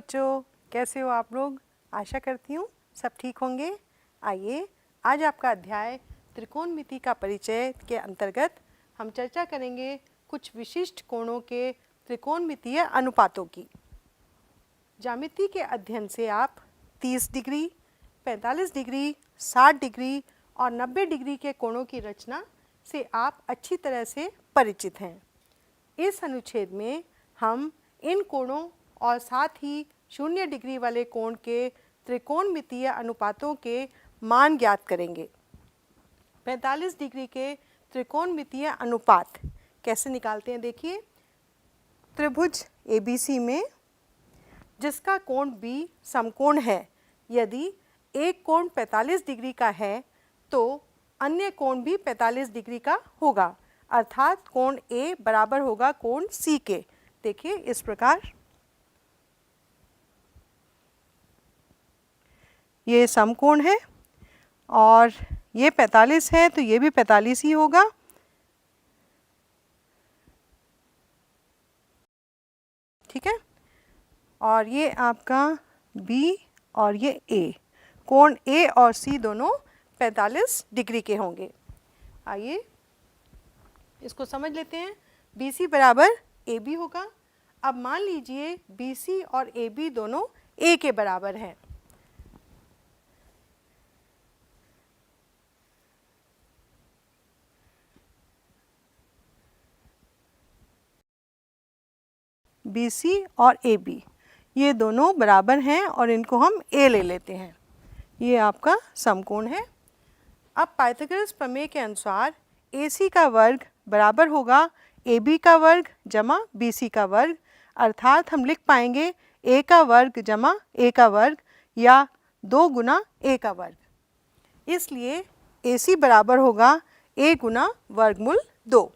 बच्चों, कैसे हो आप लोग? आशा करती हूँ सब ठीक होंगे। आइए आज आपका अध्याय त्रिकोणमिति का परिचय के अंतर्गत हम चर्चा करेंगे कुछ विशिष्ट कोणों के त्रिकोणमितीय अनुपातों की। ज्यामिति के अध्ययन से आप 30 डिग्री, 45 डिग्री, 60 डिग्री और 90 डिग्री के कोणों की रचना से आप अच्छी तरह से परिचित हैं। इस अनुच्छेद में हम इन कोणों और साथ ही 0 डिग्री वाले कोण के त्रिकोणमितीय अनुपातों के मान ज्ञात करेंगे। 45 डिग्री के त्रिकोणमितीय अनुपात कैसे निकालते हैं? देखिए, त्रिभुज ABC में जिसका कोण B समकोण है, यदि एक कोण 45 डिग्री का है तो अन्य कोण भी 45 डिग्री का होगा, अर्थात कोण A बराबर होगा कोण C के। देखिए इस प्रकार, ये समकोण है और ये 45 है तो ये भी 45 ही होगा। ठीक है, और ये आपका B और ये A, कोण A और C दोनों 45 डिग्री के होंगे। आइए इसको समझ लेते हैं। BC बराबर AB होगा। अब मान लीजिए BC और AB दोनों A के बराबर हैं। BC और AB ये दोनों बराबर हैं और इनको हम A ले लेते हैं। ये आपका समकोण है। अब पाइथागोरस प्रमेय के अनुसार AC का वर्ग बराबर होगा AB का वर्ग जमा BC का वर्ग, अर्थात हम लिख पाएंगे A का वर्ग जमा A का वर्ग या 2 गुना A का वर्ग। इसलिए AC बराबर होगा A गुना वर्गमूल 2।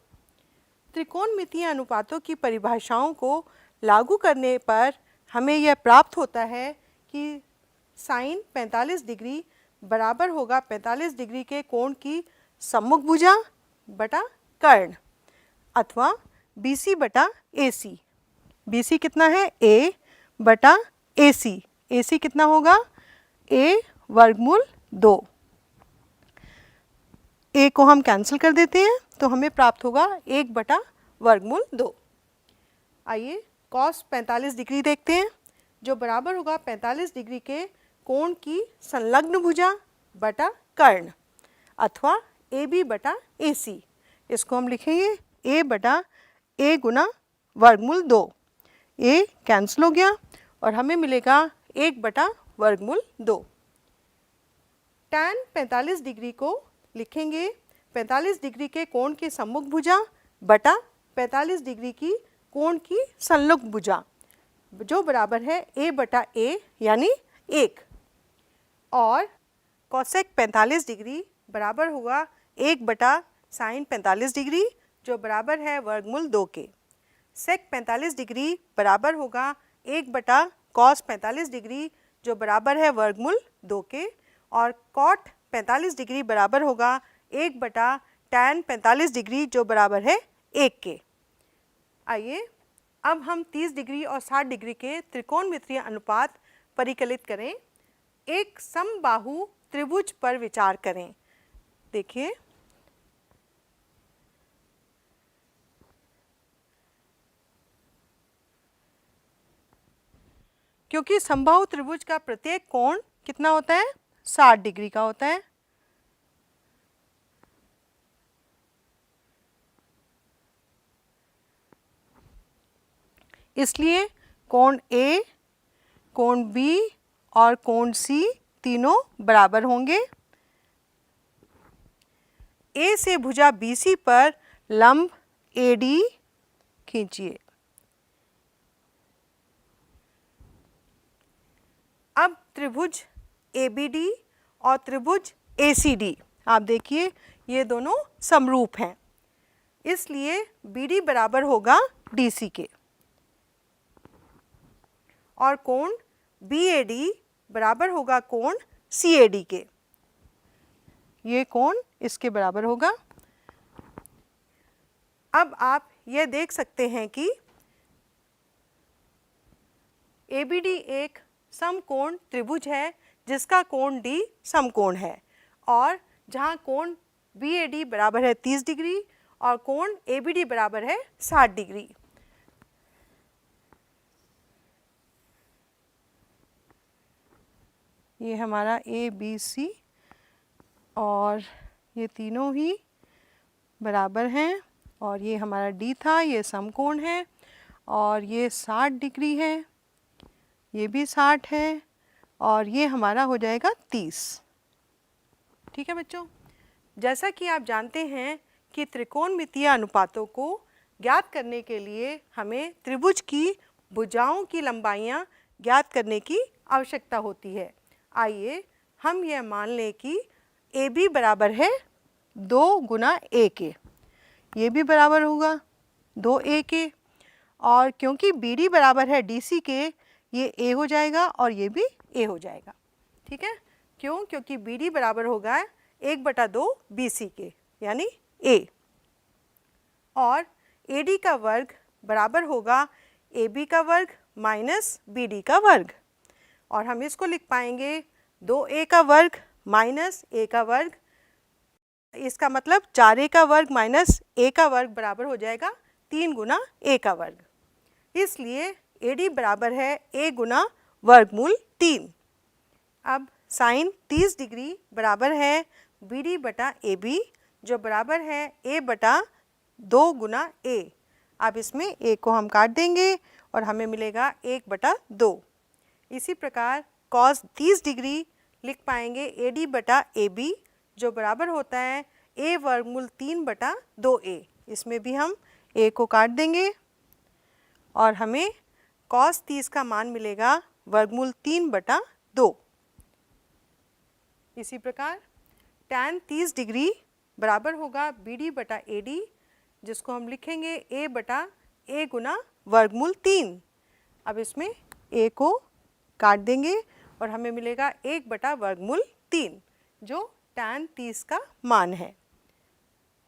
त्रिकोणमितीय अनुपातों की परिभाषाओं को लागू करने पर हमें यह प्राप्त होता है कि साइन 45 डिग्री बराबर होगा 45 डिग्री के कोण की सम्मुख भुजा बटा कर्ण, अथवा BC बटा AC। BC कितना है? A बटा AC। AC कितना होगा? A वर्गमूल 2। A को हम कैंसिल कर देते हैं तो हमें प्राप्त होगा 1 बटा वर्गमूल 2। आइए कॉस 45 डिग्री देखते हैं, जो बराबर होगा 45 डिग्री के कोण की संलग्न भुजा बटा कर्ण, अथवा AB बटा AC। इसको हम लिखेंगे A बटा A गुना वर्गमूल 2। A कैंसिल हो गया और हमें मिलेगा 1 बटा वर्गमूल 2। tan 45 डिग्री को लिखेंगे 45 डिग्री के कोण की सम्मुख भुजा बटा 45 डिग्री की कोण की संलग्न भुजा, जो बराबर है A बटा A यानी 1। और कोसेक 45 डिग्री बराबर होगा 1 बटा साइन 45 डिग्री, जो बराबर है वर्गमूल 2 के। सेक 45 डिग्री बराबर होगा 1 बटा कॉस 45 डिग्री, जो बराबर है वर्गमूल 2 के। और कॉट 45 डिग्री बराबर होगा 1 बटा टैन 45 डिग्री, जो बराबर है 1 के। आइए अब हम 30 डिग्री और 60 डिग्री के त्रिकोणमितीय अनुपात परिकलित करें। एक समबाहु त्रिभुज पर विचार करें। देखिए, क्योंकि समबाहु त्रिभुज का प्रत्येक कोण कितना होता है? 60 डिग्री का होता है। इसलिए कोण A, कोण B और कोण C तीनों बराबर होंगे। A से भुजा BC पर लंब AD खींचिए। अब त्रिभुज ABD और त्रिभुज ACD आप देखिए ये दोनों समरूप हैं, इसलिए BD बराबर होगा DC के। और कोण BAD बराबर होगा कोण CAD के। ये कोण इसके बराबर होगा। अब आप यह देख सकते हैं कि ABD एक समकोण त्रिभुज है जिसका कोण D समकोण है, और जहाँ कोण BAD बराबर है 30 डिग्री और कोण ABD बराबर है 60 डिग्री। ये हमारा ABC और ये तीनों ही बराबर हैं, और ये हमारा D था, ये समकोण है, और ये 60 डिग्री है, ये भी 60 है, और ये हमारा हो जाएगा 30। ठीक है बच्चों, जैसा कि आप जानते हैं कि त्रिकोणमितीय अनुपातों को ज्ञात करने के लिए हमें त्रिभुज की भुजाओं की लंबाइयाँ ज्ञात करने की आवश्यकता होती है। आइए हम यह मान लें कि AB बराबर है 2 गुना A के, ये भी बराबर होगा 2A के, और क्योंकि BD बराबर है DC के, ये A हो जाएगा और ये भी A हो जाएगा। ठीक है, क्यों? क्योंकि BD बराबर होगा 1/2 BC के, यानी A, और AD का वर्ग बराबर होगा AB का वर्ग माइनस BD का वर्ग, और हम इसको लिख पाएंगे 2A का वर्ग माइनस A का वर्ग, इसका मतलब 4A का वर्ग माइनस A का वर्ग बराबर हो जाएगा 3 गुना A का वर्ग। इसलिए AD बराबर है A गुना वर्गमूल 3। अब साइन 30 डिग्री बराबर है BD बटा AB, जो बराबर है A बटा 2 गुना A। अब इसमें A को हम काट देंगे और हमें मिलेगा 1/2। इसी प्रकार cos 30 डिग्री लिख पाएंगे AD बटा AB, जो बराबर होता है A वर्गमूल 3/2A। इसमें भी हम A को काट देंगे और हमें cos 30 का मान मिलेगा वर्गमूल 3/2। इसी प्रकार tan 30 डिग्री बराबर होगा BD बटा AD, जिसको हम लिखेंगे A बटा A गुना वर्गमूल 3। अब इसमें A को काट देंगे और हमें मिलेगा 1/वर्गमूल 3, जो tan 30 का मान है।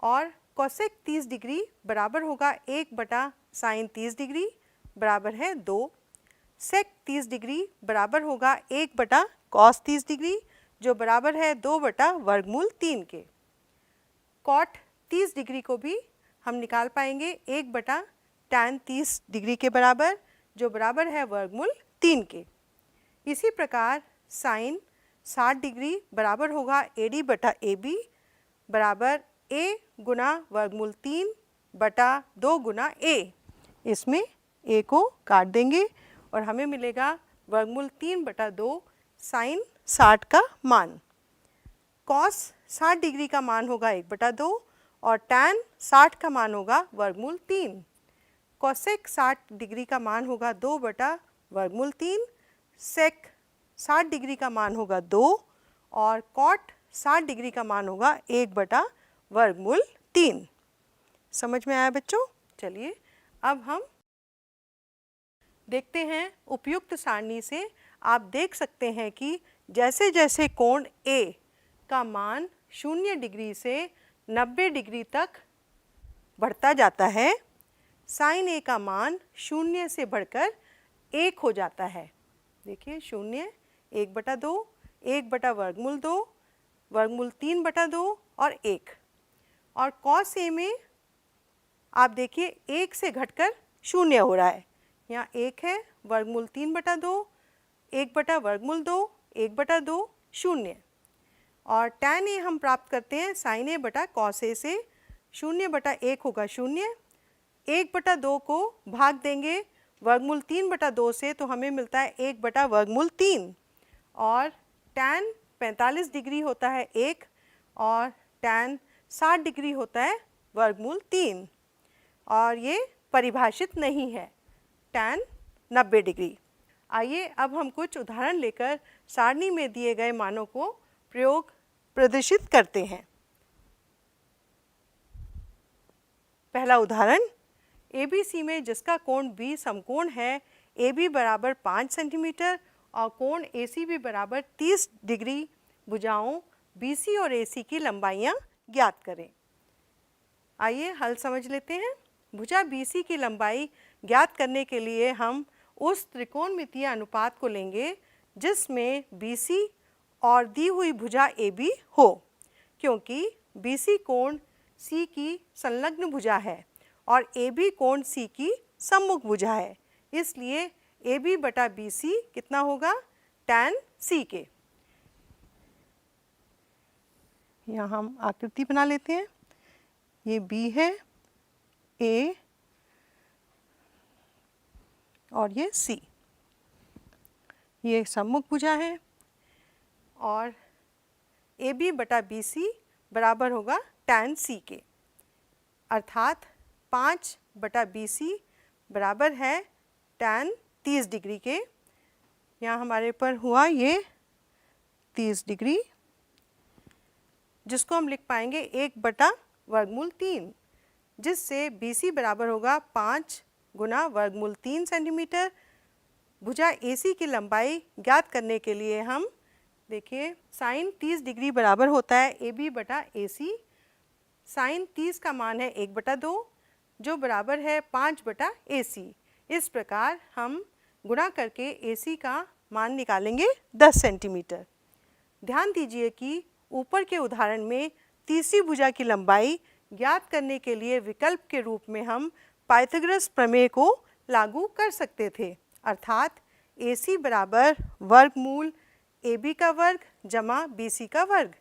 और cosec 30 डिग्री बराबर होगा 1/sin 30 डिग्री बराबर है 2। sec 30 डिग्री बराबर होगा 1/cos 30 डिग्री, जो बराबर है 2/वर्गमूल 3 के। cot 30 डिग्री को भी हम निकाल पाएंगे 1/tan 30 डिग्री के बराबर, जो बराबर है वर्गमूल 3 के। इसी प्रकार साइन 60 डिग्री बराबर होगा AD बटा AB बराबर A गुना वर्गमूल 3/2 गुना A। इसमें A को काट देंगे और हमें मिलेगा वर्गमूल 3/2 साइन 60 का मान। cos 60 डिग्री का मान होगा 1/2 और tan 60 का मान होगा वर्गमूल 3। cosec 60 डिग्री का मान होगा 2/वर्गमूल 3, sec 60 डिग्री का मान होगा 2 और cot 60 डिग्री का मान होगा 1/वर्गमूल 3। समझ में आया बच्चों? चलिए अब हम देखते हैं उपयुक्त सारणी से आप देख सकते हैं कि जैसे जैसे कोण A का मान 0 डिग्री से 90 डिग्री तक बढ़ता जाता है, साइन A का मान 0 से बढ़कर 1 हो जाता है। देखिए 0, 1/2, 1/वर्गमूल 2, वर्गमूल 3/2 और 1। और cos A में आप देखिए 1 से घटकर 0 हो रहा है। यहाँ 1 है, वर्गमूल 3/2, 1/वर्गमूल 2, 1/2, 0। और tan A हम प्राप्त करते हैं sin A बटा cos A से, 0/1 होगा 0, 1/2 को भाग देंगे वर्गमूल 3/2 से तो हमें मिलता है 1/वर्गमूल 3, और tan 45 डिग्री होता है 1 और tan 60 डिग्री होता है वर्गमूल 3, और ये परिभाषित नहीं है tan 90 डिग्री। आइए अब हम कुछ उदाहरण लेकर सारणी में दिए गए मानों को प्रयोग प्रदर्शित करते हैं। पहला उदाहरण, ABC में जिसका कोण B समकोण है, AB बराबर 5 सेंटीमीटर और कोण ACB बराबर 30 डिग्री भुजाओं BC और AC की लंबाइयाँ ज्ञात करें। आइए हल समझ लेते हैं। भुजा BC की लंबाई ज्ञात करने के लिए हम उस त्रिकोणमितीय अनुपात को लेंगे जिसमें BC और दी हुई भुजा AB हो, क्योंकि BC कोण C की संलग्न भुजा है और AB कोण C की सम्मुख भुजा है, इसलिए AB बटा BC कितना होगा, tan C के। यहाँ हम आकृति बना लेते हैं। ये B है, A और ये C, ये सम्मुख भुजा है और AB बटा BC बराबर होगा tan C के, अर्थात 5 बटा BC बराबर है tan 30 डिग्री के। यहाँ हमारे पर हुआ ये 30 डिग्री, जिसको हम लिख पाएंगे 1 बटा वर्गमूल 3, जिससे BC बराबर होगा 5 गुना वर्गमूल 3 सेंटीमीटर। भुजा AC की लंबाई ज्ञात करने के लिए हम देखिए साइन 30 डिग्री बराबर होता है AB बटा AC। साइन 30 का मान है 1 बटा 2 जो बराबर है 5 बटा AC। इस प्रकार हम गुणा करके AC का मान निकालेंगे 10 सेंटीमीटर। ध्यान दीजिए कि ऊपर के उदाहरण में तीसरी भुजा की लंबाई ज्ञात करने के लिए विकल्प के रूप में हम पाइथागोरस प्रमेय को लागू कर सकते थे, अर्थात AC बराबर वर्गमूल AB का वर्ग जमा BC का वर्ग,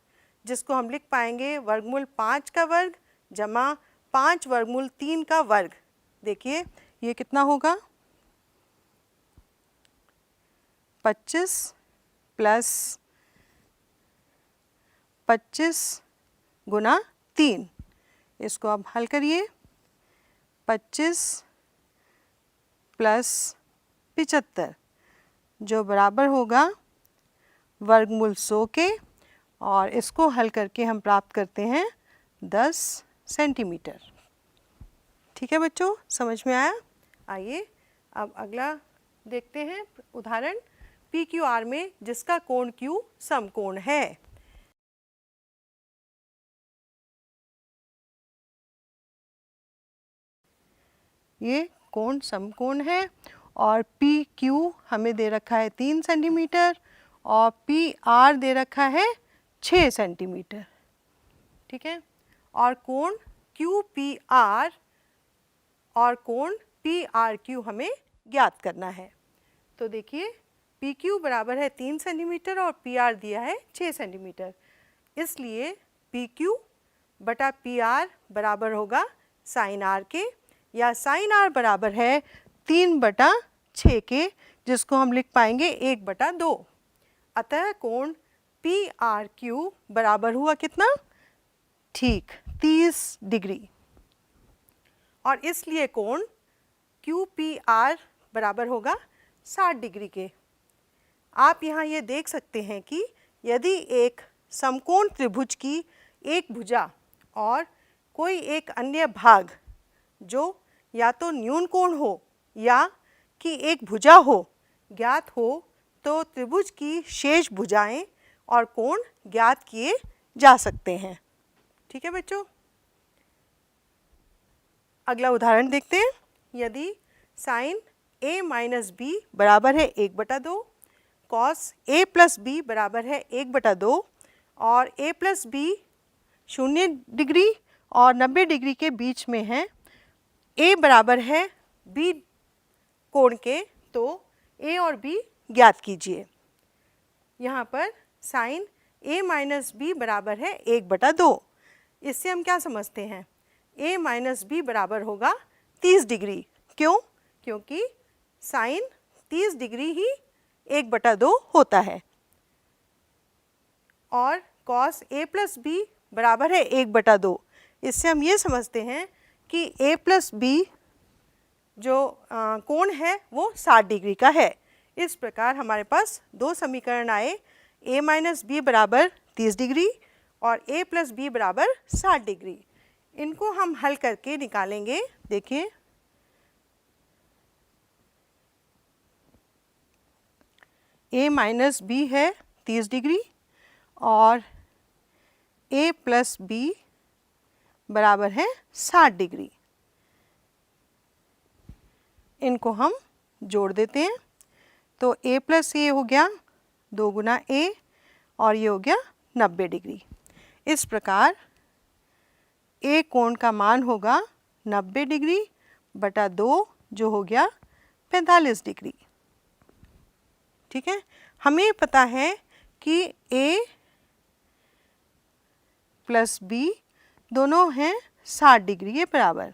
जिसको हम लिख पाएंगे वर्गमूल 5 का वर्ग जमा 5 वर्गमूल 3 का वर्ग। देखिए ये कितना होगा, 25 प्लस 25 गुना 3, इसको आप हल करिए। 25 प्लस 75 जो बराबर होगा वर्गमूल 100 के, और इसको हल करके हम प्राप्त करते हैं 10 सेंटीमीटर। ठीक है बच्चों, समझ में आया? आइए अब अगला देखते हैं उदाहरण PQR में जिसका कोण Q समकोण है। ये कोण समकोण है और PQ हमें दे रखा है 3 सेंटीमीटर और PR दे रखा है 6 सेंटीमीटर। ठीक है, और कोण QPR और कोण PRQ हमें ज्ञात करना है। तो देखिए PQ बराबर है 3 सेंटीमीटर और PR दिया है 6 सेंटीमीटर, इसलिए PQ बटा PR बराबर होगा साइन R के, या साइन R बराबर है 3 बटा 6 के, जिसको हम लिख पाएंगे 1 बटा 2। अतः कोण PRQ बराबर हुआ कितना, ठीक 30 डिग्री, और इसलिए कोण QPR बराबर होगा 60 डिग्री के। आप यहाँ ये देख सकते हैं कि यदि एक समकोण त्रिभुज की एक भुजा और कोई एक अन्य भाग जो या तो न्यून कोण हो या कि एक भुजा हो ज्ञात हो, तो त्रिभुज की शेष भुजाएं और कोण ज्ञात किए जा सकते हैं। ठीक है बच्चों, अगला उदाहरण देखते हैं। यदि साइन A माइनस B बराबर है 1 बटा 2, कॉस A प्लस B बराबर है 1 बटा 2 और A प्लस B 0 डिग्री और 90 डिग्री के बीच में है, A बराबर है B कोण के, तो A और B ज्ञात कीजिए। यहाँ पर साइन A माइनस B बराबर है 1 बटा 2, इससे हम क्या समझते हैं, A माइनस B बराबर होगा 30 डिग्री। क्यों? क्योंकि साइन 30 डिग्री ही 1 बटा 2 होता है, और कॉस A प्लस B बराबर है 1 बटा 2, इससे हम ये समझते हैं कि A प्लस B जो कोण है वो 60 डिग्री का है। इस प्रकार हमारे पास दो समीकरण आए, A माइनस B बराबर 30 डिग्री और A प्लस B बराबर 60 डिग्री। इनको हम हल करके निकालेंगे। देखिए A माइनस B है 30 डिग्री और A प्लस B बराबर है 60 डिग्री। इनको हम जोड़ देते हैं। तो a प्लस ए हो गया 2 गुना a और ये हो गया 90 डिग्री। इस प्रकार a कोण का मान होगा 90 डिग्री बटा 2 जो हो गया 45 डिग्री। ठीक है, हमें पता है कि a प्लस b दोनों हैं 60 डिग्री के बराबर।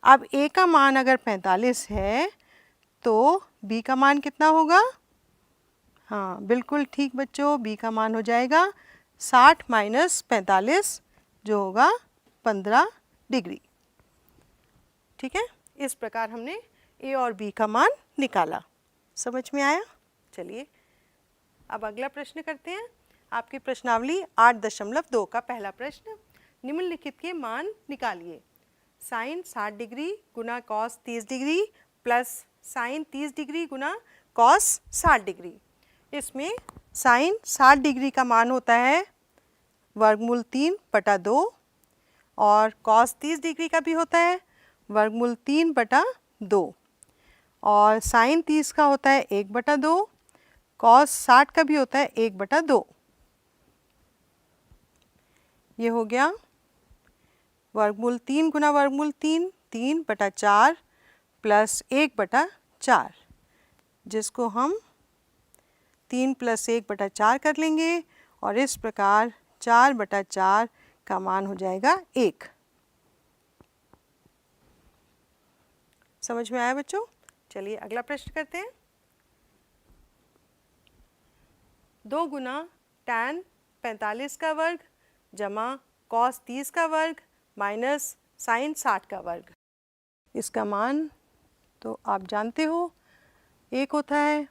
अब a का मान अगर 45 है तो b का मान कितना होगा? हाँ बिल्कुल ठीक बच्चों, b का मान हो जाएगा 60 माइनस 45 जो होगा 15 डिग्री। ठीक है, इस प्रकार हमने a और b का मान निकाला। समझ में आया? चलिए अब अगला प्रश्न करते हैं। आपकी प्रश्नावली 8.2 का पहला प्रश्न, निम्नलिखित के मान निकालिए। साइन 60 डिग्री गुना cos 30 degree plus sine 30 degree गुना कॉस 60 डिग्री। इसमें साइन 60 डिग्री का मान होता है वर्गमूल 3 बटा 2 और कॉस 30 डिग्री का भी होता है वर्गमूल 3 बटा 2 और साइन 30 का होता है 1 बटा 2, कॉस 60 का भी होता है 1 बटा 2। ये हो गया वर्गमूल 3 गुना वर्गमूल 3, 3 बटा 4 प्लस 1 बटा 4, जिसको हम 3 प्लस 1 बटा 4 कर लेंगे और इस प्रकार 4 बटा 4 का मान हो जाएगा 1। समझ में आया बच्चों? चलिए अगला प्रश्न करते हैं। 2 गुना tan 45 का वर्ग जमा cos 30 का वर्ग माइनस साइन 60 का वर्ग। इसका मान तो आप जानते हो 1 होता है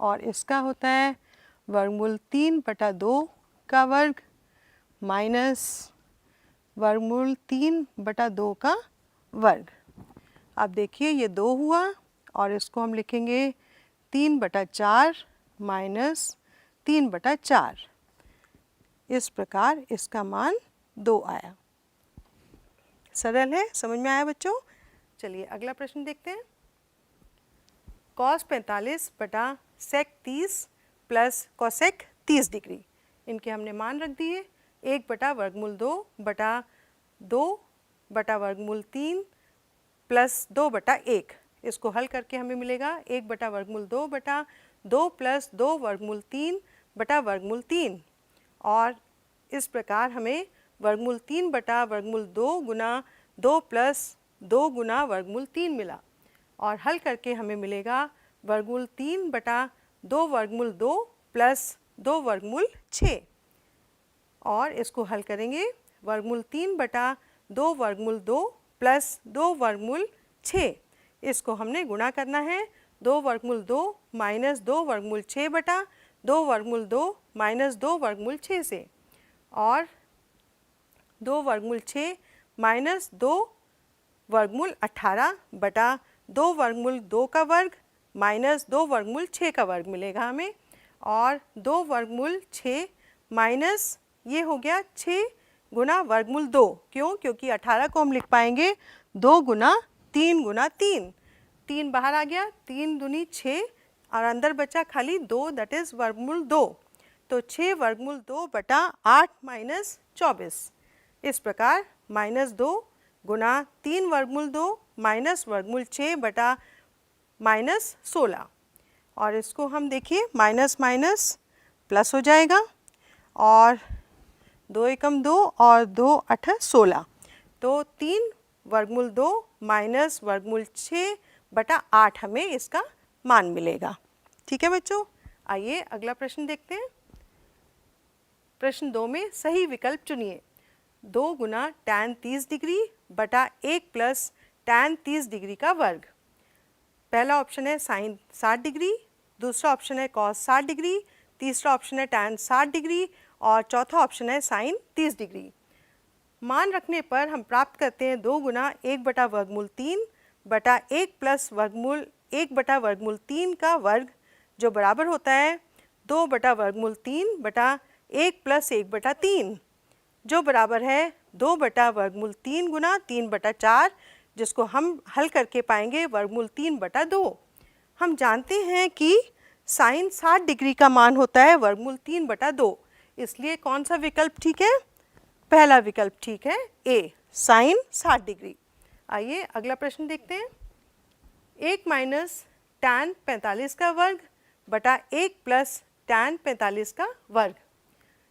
और इसका होता है वर्गमूल 3 बटा 2 का वर्ग माइनस वर्गमूल 3 बटा 2 का वर्ग। अब देखिए ये 2 हुआ और इसको हम लिखेंगे 3 बटा 4 माइनस 3 बटा 4। इस प्रकार इसका मान 2 आया। सरल है, समझ में आया बच्चों? चलिए अगला प्रश्न देखते हैं। कॉस 45 बटा सेक 30 प्लस कोसेक 30 डिग्री, इनके हमने मान रख दिए। 1 बटा वर्गमूल 2 बटा 2 बटा वर्गमूल 3 प्लस 2 बटा 1। इसको हल करके हमें मिलेगा 1 बटा वर्गमूल 2 बटा 2 प्लस 2 वर्गमूल 3 बटा वर्गमूल 3 और इस प्रकार हमें वर्गमूल 3 बटा वर्गमूल 2 गुना 2 प्लस 2 गुना वर्गमूल 3 मिला और हल करके हमें मिलेगा वर्गमूल 3 बटा 2 वर्गमूल 2 प्लस 2 वर्गमूल 6 और इसको हल करेंगे वर्गमूल 3 बटा 2 वर्गमूल 2 प्लस 2 वर्गमूल 6। इसको हमने गुणा करना है 2 वर्गमूल 2 माइनस 2 वर्गमूल 6 बटा 2 वर्गमूल 2 माइनस 2 वर्गमूल 6 से और 2 वर्गमूल 6 माइनस 2 वर्गमूल 18 बटा 2 वर्गमूल 2 का वर्ग माइनस 2 वर्गमूल 6 का वर्ग मिलेगा हमें और 2 वर्गमूल 6 माइनस ये हो गया 6 गुना वर्गमूल 2। क्यों? क्योंकि 18 को हम लिख पाएंगे 2 गुना 3 गुना 3। 3 बाहर आ गया, 3 दूनी 6 और अंदर बचा खाली 2 दैट इज़ वर्गमूल 2। तो 6 वर्गमूल 2 बटा 8 माइनस 24। इस प्रकार माइनस 2 गुना 3 वर्गमूल 2 माइनस वर्गमूल 6 बटा माइनस 16 और इसको हम देखिए माइनस माइनस प्लस हो जाएगा और 2 एकम 2 और 2 8 16। तो 3 वर्गमूल 2 माइनस वर्गमूल 6 बटा 8 हमें इसका मान मिलेगा। ठीक है बच्चों, आइए अगला प्रश्न देखते हैं। प्रश्न 2 में सही विकल्प चुनिए। 2 गुना tan 30 डिग्री बटा 1 प्लस tan 30 डिग्री का वर्ग। पहला ऑप्शन है साइन 60 डिग्री, दूसरा ऑप्शन है कॉस 60 डिग्री, तीसरा ऑप्शन है tan 60 डिग्री और चौथा ऑप्शन है साइन 30 डिग्री। मान रखने पर हम प्राप्त करते हैं 2 गुना 1 बटा वर्गमूल 3 बटा 1 प्लस वर्गमूल 1 बटा वर्गमूल 3 का वर्ग जो बराबर होता है 2 बटा वर्गमूल 3 बटा 1 प्लस 1 बटा 3 जो बराबर है 2 बटा वर्गमूल 3 गुना 3 बटा 4 जिसको हम हल करके पाएंगे वर्गमूल 3 बटा 2। हम जानते हैं कि साइन 60 डिग्री का मान होता है वर्गमूल 3/2, इसलिए कौन सा विकल्प ठीक है? पहला विकल्प ठीक है, ए, साइन 60 डिग्री। आइए अगला प्रश्न देखते हैं। 1 माइनस टैन 45 का वर्ग बटा 1 प्लस टैन 45 का वर्ग।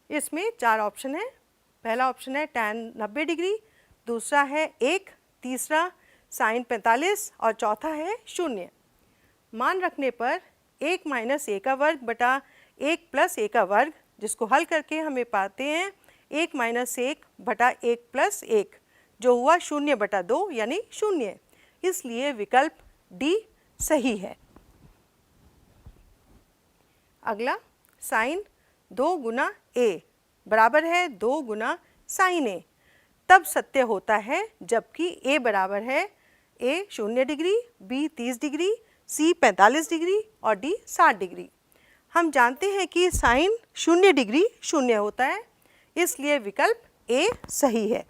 इसमें 4 ऑप्शन है। पहला ऑप्शन है टैन 90 डिग्री, दूसरा है 1, तीसरा साइन 45 और चौथा है 0। मान रखने पर 1 माइनस ए का वर्ग बटा 1 प्लस ए का वर्ग, जिसको हल करके हमें पाते हैं 1 माइनस 1 बटा 1 प्लस 1, जो हुआ 0/2 यानी 0। इसलिए विकल्प डी सही है। अगला, साइन 2 गुना ए बराबर है 2 गुना साइन ए तब सत्य होता है जबकि ए बराबर है ए 0 डिग्री, बी 30 डिग्री, सी 45 डिग्री और डी 60 डिग्री। हम जानते हैं कि साइन 0 डिग्री 0 होता है, इसलिए विकल्प ए सही है।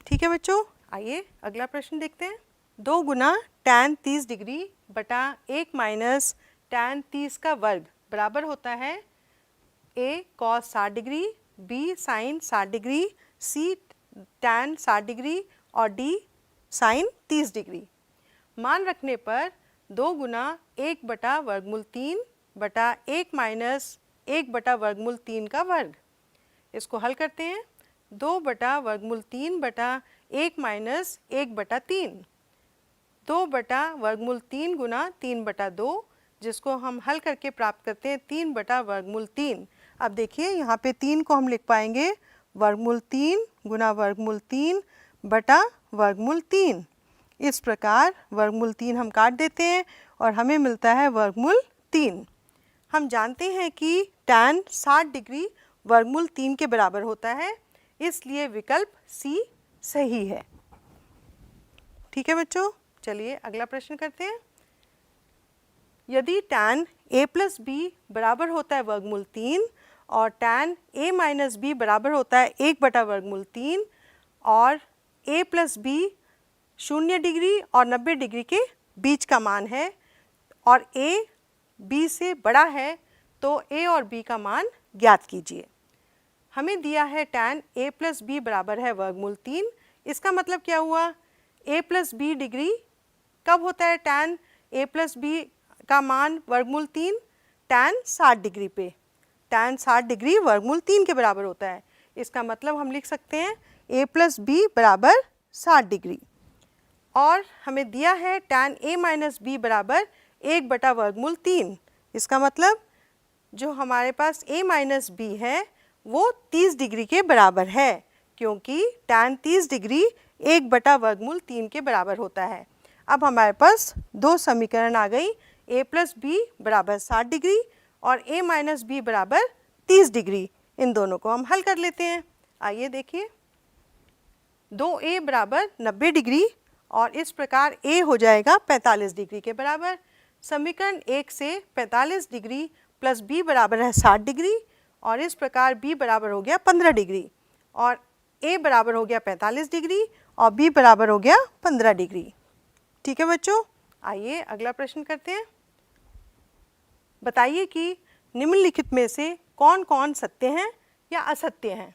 ठीक है बच्चों, आइए अगला प्रश्न देखते हैं। 2 गुना टैन 30 डिग्री बटा 1 माइनस टैन 30 का वर्ग बराबर होता है A cos 60 degree, B sine 60 degree, C tan 60 degree और डी साइन 30 डिग्री। मान रखने पर 2 गुना 1 बटा वर्गमूल 3 बटा 1 माइनस 1 बटा वर्गमूल 3 का वर्ग। इसको हल करते हैं। 2 बटा वर्गमूल 3 बटा 1 माइनस 1 बटा 3, 2 बटा वर्गमूल 3 गुना 3/2, जिसको हम हल करके प्राप्त करते हैं 3 बटा वर्गमूल 3। अब देखिए यहाँ पे 3 को हम लिख पाएंगे वर्गमूल 3 गुना वर्गमूल 3 बटा वर्गमूल 3। इस प्रकार वर्गमूल 3 हम काट देते हैं और हमें मिलता है वर्गमूल 3। हम जानते हैं कि टैन 60 डिग्री वर्गमूल 3 के बराबर होता है, इसलिए विकल्प सी सही है। ठीक है बच्चों, चलिए अगला प्रश्न करते हैं। यदि टैन a प्लस बी बराबर होता है वर्गमूल 3 और टैन a माइनस बी बराबर होता है 1 बटा वर्गमूल 3 और a प्लस बी 0 डिग्री और 90 डिग्री के बीच का मान है और a b से बड़ा है, तो a और b का मान ज्ञात कीजिए। हमें दिया है टैन a प्लस बी बराबर है वर्गमूल 3। इसका मतलब क्या हुआ? a प्लस बी डिग्री कब होता है टैन a प्लस बी का मान वर्गमूल 3? टैन 60 डिग्री पे। टैन 60 डिग्री वर्गमूल 3 के बराबर होता है। इसका मतलब हम लिख सकते हैं a प्लस बी बराबर 60 डिग्री। और हमें दिया है टैन a माइनस बी बराबर 1 बटा वर्गमूल 3। इसका मतलब जो हमारे पास a माइनस बी है वो 30 डिग्री के बराबर है, क्योंकि टैन 30 डिग्री 1 बटा वर्गमूल 3 के बराबर होता है। अब हमारे पास 2 समीकरण आ गई, a प्लस बी बराबर 60 डिग्री और a माइनस बी बराबर 30 डिग्री। इन दोनों को हम हल कर लेते हैं। आइए देखिए, 2a बराबर 90 डिग्री और इस प्रकार a हो जाएगा 45 डिग्री के बराबर। समीकरण 1 से 45 डिग्री प्लस b बराबर है 60 डिग्री और इस प्रकार b बराबर हो गया 15 डिग्री और a बराबर हो गया 45 डिग्री और b बराबर हो गया 15 डिग्री। ठीक है बच्चों, आइए अगला प्रश्न करते हैं। बताइए कि निम्नलिखित में से कौन कौन सत्य हैं या असत्य हैं।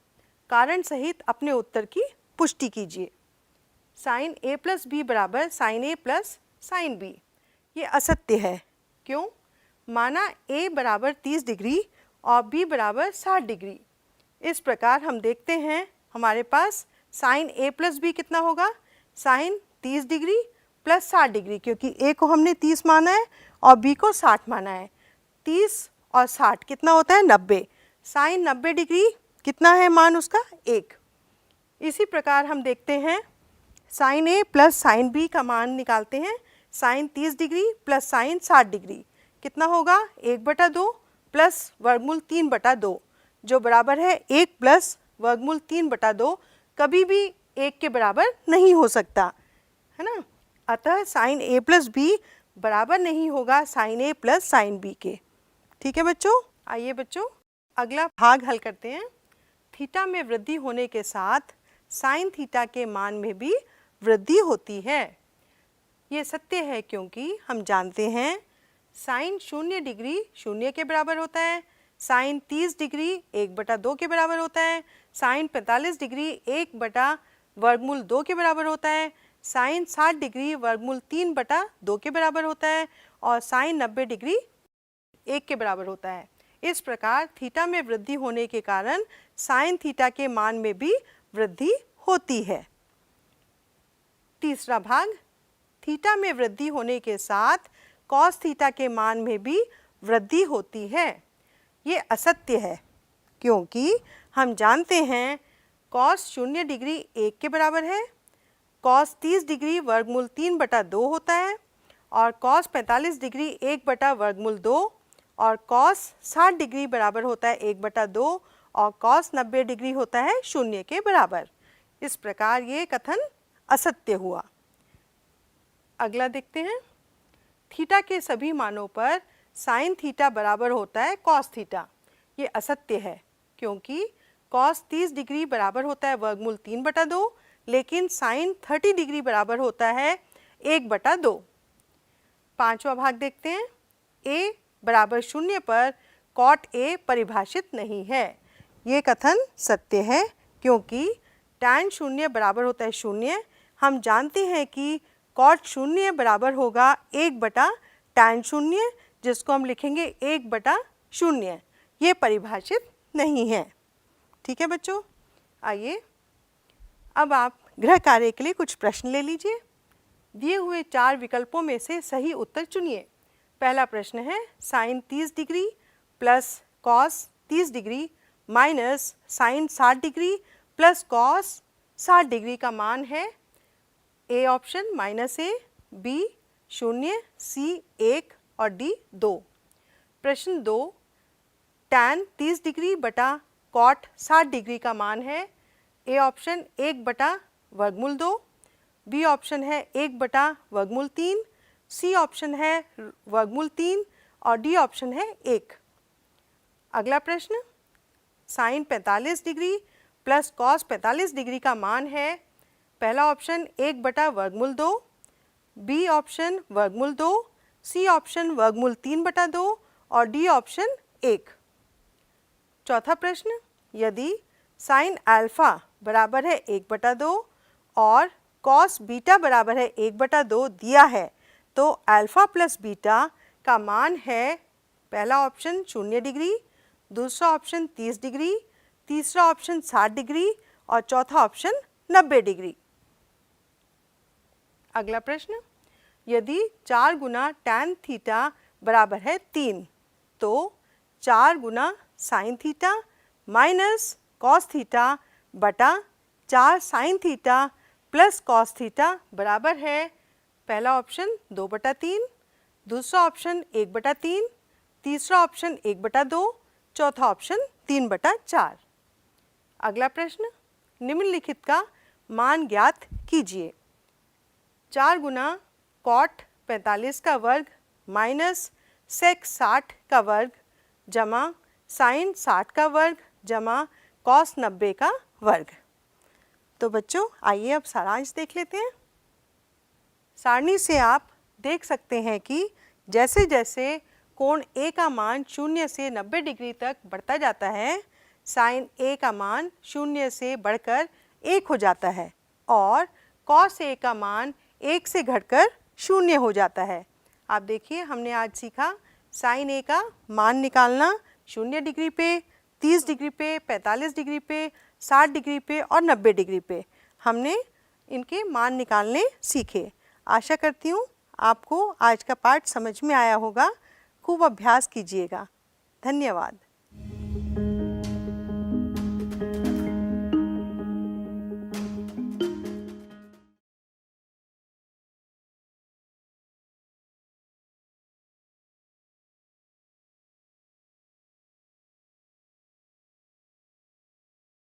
कारण सहित अपने उत्तर की पुष्टि कीजिए। साइन a प्लस बी बराबर sine a plus sine B, ये असत्य है। क्यों? माना a बराबर 30 डिग्री और b बराबर 60 डिग्री। इस प्रकार हम देखते हैं हमारे पास साइन a प्लस बी कितना होगा? साइन 30 डिग्री प्लस 60 डिग्री, क्योंकि a को हमने 30 माना है और b को 60 माना है। 30 और 60 कितना होता है? 90। साइन 90 डिग्री कितना है मान उसका? 1। इसी प्रकार हम देखते हैं sine a plus sine b का मान निकालते हैं। Sine 30 degree plus sine 60 degree कितना होगा? 1/2 प्लस वर्गमूल 3/2, जो बराबर है 1 प्लस वर्गमूल 3/2। कभी भी 1 के बराबर नहीं हो सकता है ना। अतः साइन a प्लस बी बराबर नहीं होगा sine a plus sine B के। ठीक है बच्चों, आइए बच्चों अगला भाग हल करते हैं। थीटा में वृद्धि होने के साथ साइन थीटा के मान में भी वृद्धि होती है। ये सत्य है, क्योंकि हम जानते हैं साइन 0 डिग्री 0 के बराबर होता है, साइन 30 डिग्री 1/2 के बराबर होता है, साइन 45 डिग्री 1/2 के बराबर होता है, साइन 60 डिग्री वर्गमूल 3/2 के बराबर होता है और साइन 90 डिग्री 1 के बराबर होता है। इस प्रकार थीटा में वृद्धि होने के कारण साइन थीटा के मान में भी वृद्धि होती है। तीसरा भाग, थीटा में वृद्धि होने के साथ कॉस थीटा के मान में भी वृद्धि होती है। ये असत्य है, क्योंकि हम जानते हैं कॉस 0 डिग्री 1 के बराबर है, कॉस 30 डिग्री वर्गमूल 3/2 होता है और कॉस 45 डिग्री 1/2 और कॉस 60 डिग्री बराबर होता है 1/2 और कॉस 90 डिग्री होता है 0 के बराबर। इस प्रकार ये कथन असत्य हुआ। अगला देखते हैं, थीटा के सभी मानों पर साइन थीटा बराबर होता है कॉस थीटा। ये असत्य है, क्योंकि कॉस 30 डिग्री बराबर होता है वर्गमूल 3/2, लेकिन साइन 30 डिग्री बराबर होता है 1/2। पांचवा भाग देखते हैं, a बराबर 0 पर कॉट a परिभाषित नहीं है। ये कथन सत्य है, क्योंकि tan 0 बराबर होता है 0। हम जानते हैं कि कॉट 0 बराबर होगा 1/tan 0, जिसको हम लिखेंगे 1/0। ये परिभाषित नहीं है। ठीक है बच्चों, आइए अब आप गृह कार्य के लिए कुछ प्रश्न ले लीजिए। दिए हुए 4 विकल्पों में से सही उत्तर चुनिए। पहला प्रश्न है, sine 30 degree plus cos 30 degree minus sine 60 degree plus cos 60 degree का मान है। A option -a, B 0, C 1 और डी 2। प्रश्न 2, tan 30 डिग्री बटा कॉट 60 डिग्री का मान है। ए ऑप्शन 1/√2, बी ऑप्शन है 1/√3, सी ऑप्शन है √3 और डी ऑप्शन है 1। अगला प्रश्न, sine 45 degree plus cos 45 degree का मान है। पहला option 1/√2, B option √2, C option √3/2 और डी ऑप्शन 1। चौथा प्रश्न, यदि साइन अल्फा बराबर है 1/2 और कॉस बीटा बराबर है 1/2 दिया है, तो अल्फा प्लस बीटा का मान है। पहला ऑप्शन 0 डिग्री, दूसरा ऑप्शन 30 डिग्री, तीसरा ऑप्शन 60 डिग्री और चौथा ऑप्शन 90 डिग्री। अगला प्रश्न, यदि 4 गुना tan थीटा बराबर है 3, तो 4 गुना sine theta minus cos theta बटा 4 sine theta plus cos theta बराबर है। पहला ऑप्शन 2/3, दूसरा ऑप्शन 1/3, तीसरा ऑप्शन 1/2, चौथा ऑप्शन 3/4। अगला प्रश्न, निम्नलिखित का मान ज्ञात कीजिए। 4 गुना कॉट 45 का वर्ग माइनस सेक 60 का वर्ग जमा साइन 60 का वर्ग जमा कॉस 90 का वर्ग। तो बच्चों, आइए अब सारांश देख लेते हैं। सारणी से आप देख सकते हैं कि जैसे जैसे कोण ए का मान 0 से 90 डिग्री तक बढ़ता जाता है, साइन ए का मान 0 से बढ़कर 1 हो जाता है और कॉस ए का मान 1 से घटकर 0 हो जाता है। आप देखिए, हमने आज सीखा साइन ए का मान निकालना 0 डिग्री पे, 30 डिग्री पे, 45 डिग्री पे, 60 डिग्री पे और 90 डिग्री पे हमने इनके मान निकालने सीखे। आशा करती हूँ आपको आज का पाठ समझ में आया होगा। खूब अभ्यास कीजिएगा। धन्यवाद।